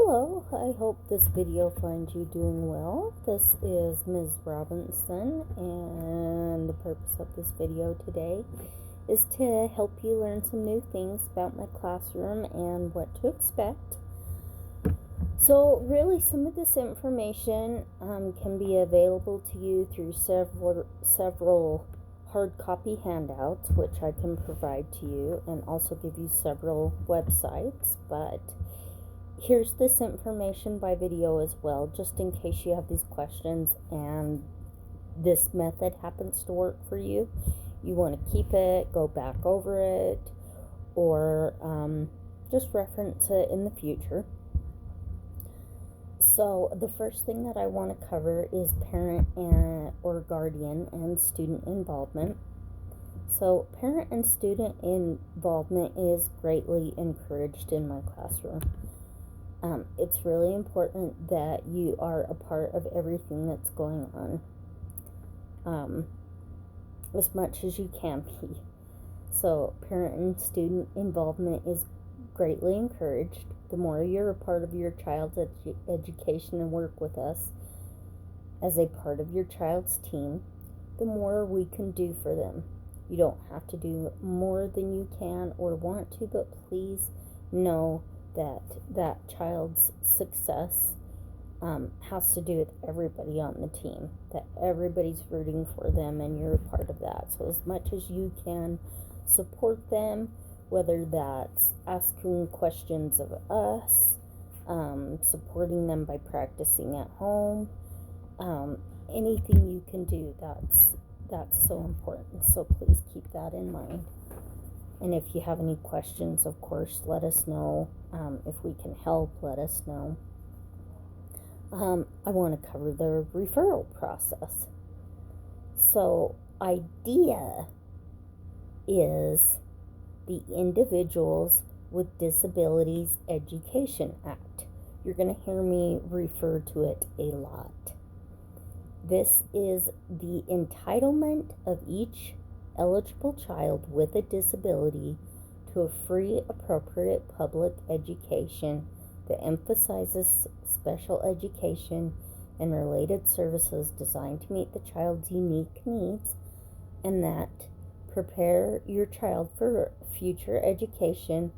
Hello, I hope this video finds you doing well. This is Ms. Robinson, and the purpose of this video today is to help you learn some new things about my classroom and what to expect. So really, some of this information can be available to you through several hard copy handouts, which I can provide to you, and also give you several websites, but here's this information by video as well, just in case you have these questions and this method happens to work for you. You want to keep it, go back over it, or just reference it in the future. So the first thing that I want to cover is parent or guardian and student involvement. So parent and student involvement is greatly encouraged in my classroom. It's really important that you are a part of everything that's going on, as much as you can be. So parent and student involvement is greatly encouraged. The more you're a part of your child's education and work with us as a part of your child's team, the more we can do for them. You don't have to do more than you can or want to, but please know that child's success has to do with everybody on the team, that everybody's rooting for them and you're a part of that. So as much as you can support them, whether that's asking questions of us, supporting them by practicing at home, anything you can do, that's so important. So please keep that in mind. And if you have any questions, of course, let us know. If we can help, let us know. I want to cover the referral process. So, IDEA is the Individuals with Disabilities Education Act. You're going to hear me refer to it a lot. This is the entitlement of each eligible child with a disability to a free, appropriate public education that emphasizes special education and related services designed to meet the child's unique needs, and that prepare your child for future education,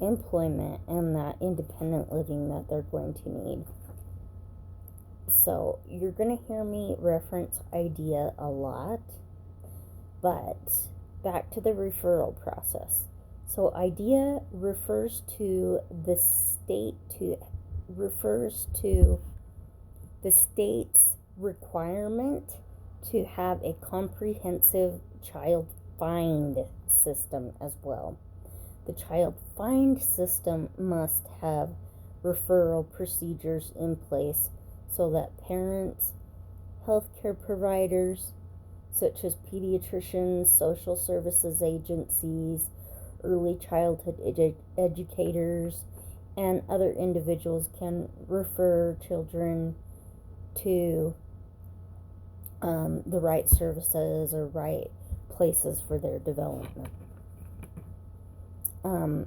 employment, and that independent living that they're going to need. So you're going to hear me reference IDEA a lot. But back to the referral process. So IDEA refers to the state's requirement to have a comprehensive child find system as well. The child find system must have referral procedures in place so that parents, healthcare providers, such as pediatricians, social services agencies, early childhood educators, and other individuals can refer children to the right services or right places for their development. The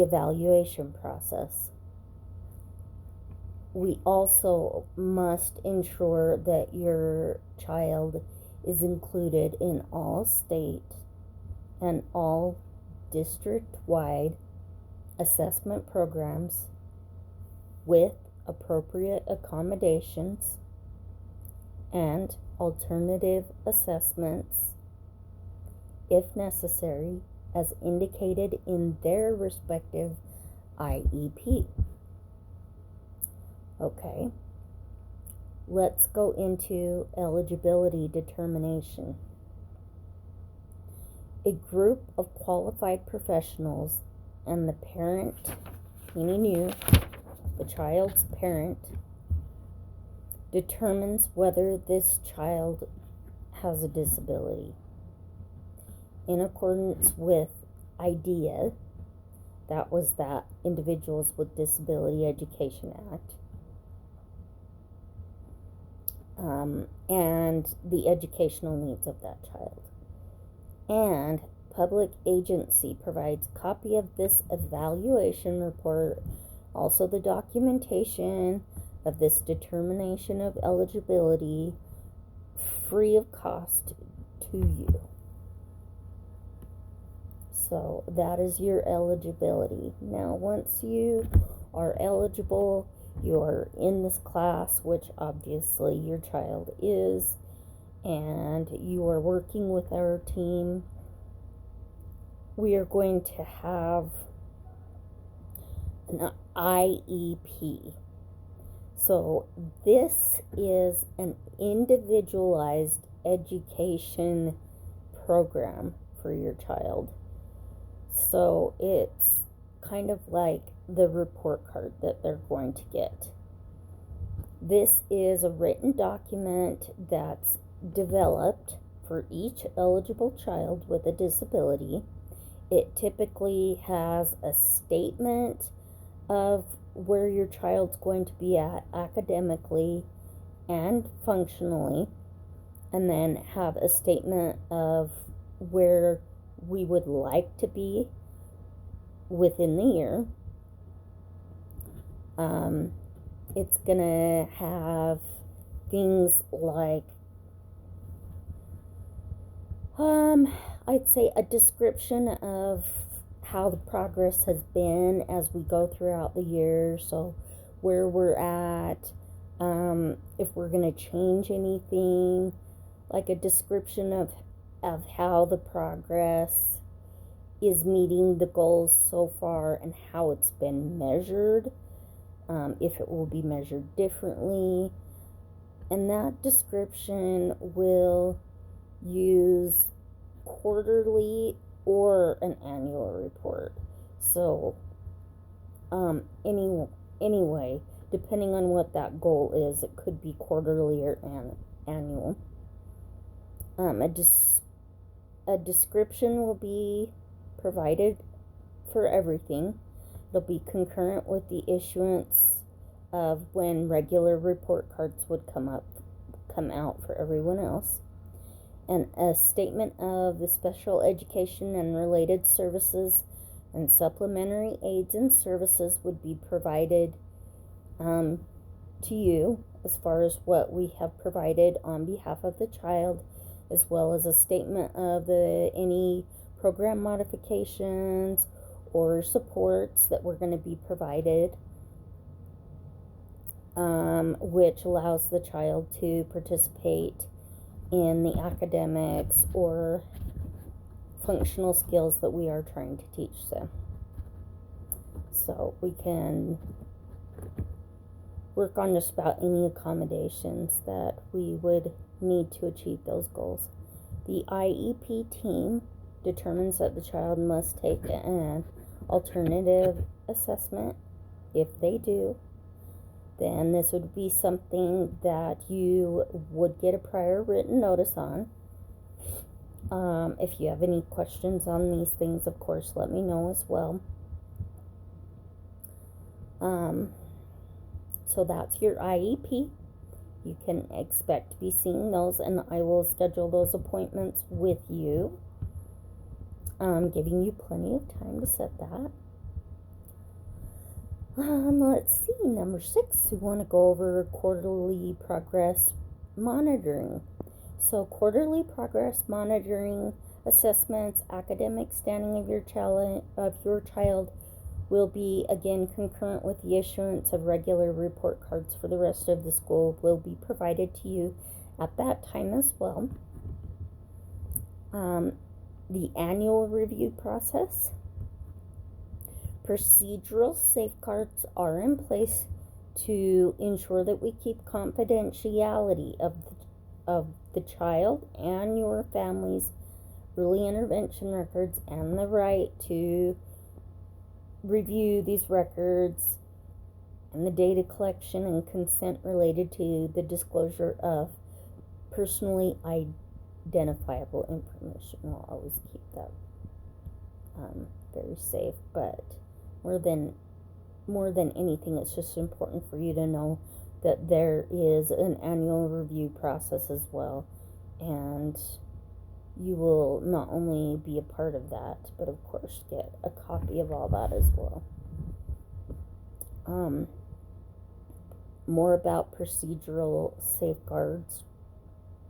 evaluation process. We also must ensure that your child is included in all state and all district-wide assessment programs with appropriate accommodations and alternative assessments, if necessary, as indicated in their respective IEP. Okay. Let's go into eligibility determination. A group of qualified professionals and the parent, meaning you, the child's parent, determines whether this child has a disability. In accordance with IDEA, that was that Individuals with Disability Education Act, and the educational needs of that child. And public agency provides copy of this evaluation report Also, the documentation of this determination of eligibility free of cost to you. So that is your eligibility. Now, once you are eligible, you are in this class, which obviously your child is, and you are working with our team. We are going to have an IEP. So this is an individualized education program for your child. So it's kind of like the report card that they're going to get. This is a written document that's developed for each eligible child with a disability. It typically has a statement of where your child's going to be at academically and functionally, and then have a statement of where we would like to be within the year. It's gonna have things like I'd say a description of how the progress has been as we go throughout the year, so where we're at, if we're going to change anything, like a description of how the progress is meeting the goals so far and how it's been measured, if it will be measured differently. And that description will use quarterly or an annual report. So anyway, depending on what that goal is, it could be quarterly or annual. A description will be provided for everything. It'll be concurrent with the issuance of when regular report cards would come out for everyone else. And a statement of the special education and related services and supplementary aids and services would be provided to you, as far as what we have provided on behalf of the child, as well as a statement of any program modifications or supports that were going to be provided, which allows the child to participate in the academics or functional skills that we are trying to teach them. So we can work on just about any accommodations that we would need to achieve those goals. The IEP team determines that the child must take an alternative assessment. If they do, then this would be something that you would get a prior written notice on. If you have any questions on these things, of course, let me know as well. So that's your IEP. You can expect to be seeing those, and I will schedule those appointments with you, giving you plenty of time to set that. Let's see, number 6, we want to go over quarterly progress monitoring. So quarterly progress monitoring assessments, academic standing of your child will be, again, concurrent with the issuance of regular report cards for the rest of the school, will be provided to you at that time as well. The annual review process. Procedural safeguards are in place to ensure that we keep confidentiality of the child and your family's early intervention records, and the right to review these records, and the data collection and consent related to the disclosure of personally identifiable information. I'll always keep that very safe, but more than anything, it's just important for you to know that there is an annual review process as well, and you will not only be a part of that, but of course get a copy of all that as well. um, more about procedural safeguards,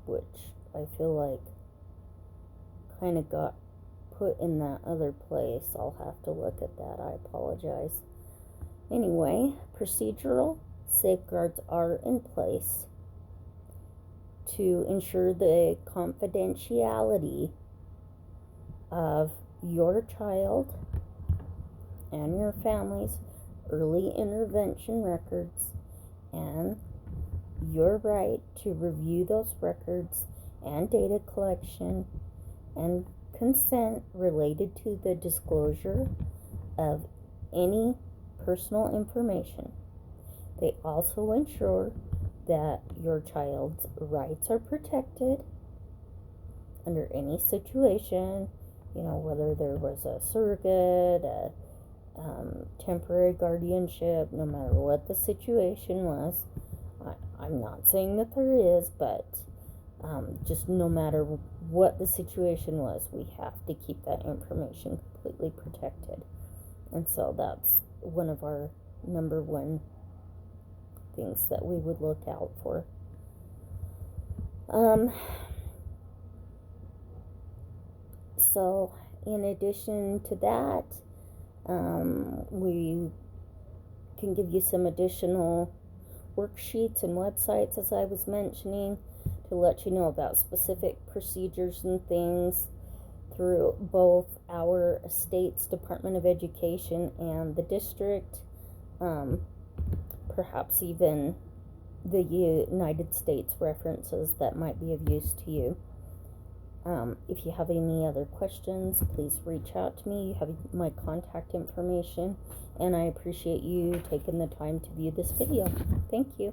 which I feel like kind of got put in that other place. I'll have to look at that. I apologize. Anyway, procedural safeguards are in place to ensure the confidentiality of your child and your family's early intervention records and your right to review those records and data collection and consent related to the disclosure of any personal information. They also ensure that your child's rights are protected under any situation, whether there was a surrogate, a temporary guardianship, no matter what the situation was. I'm not saying that there is, but just no matter what the situation was, we have to keep that information completely protected. And so that's one of our number one things that we would look out for. So in addition to that, we can give you some additional worksheets and websites, as I was mentioning, to let you know about specific procedures and things through both our state's Department of Education and the district, perhaps even the United States references that might be of use to you. If you have any other questions, please reach out to me. You have my contact information, and I appreciate you taking the time to view this video. Thank you.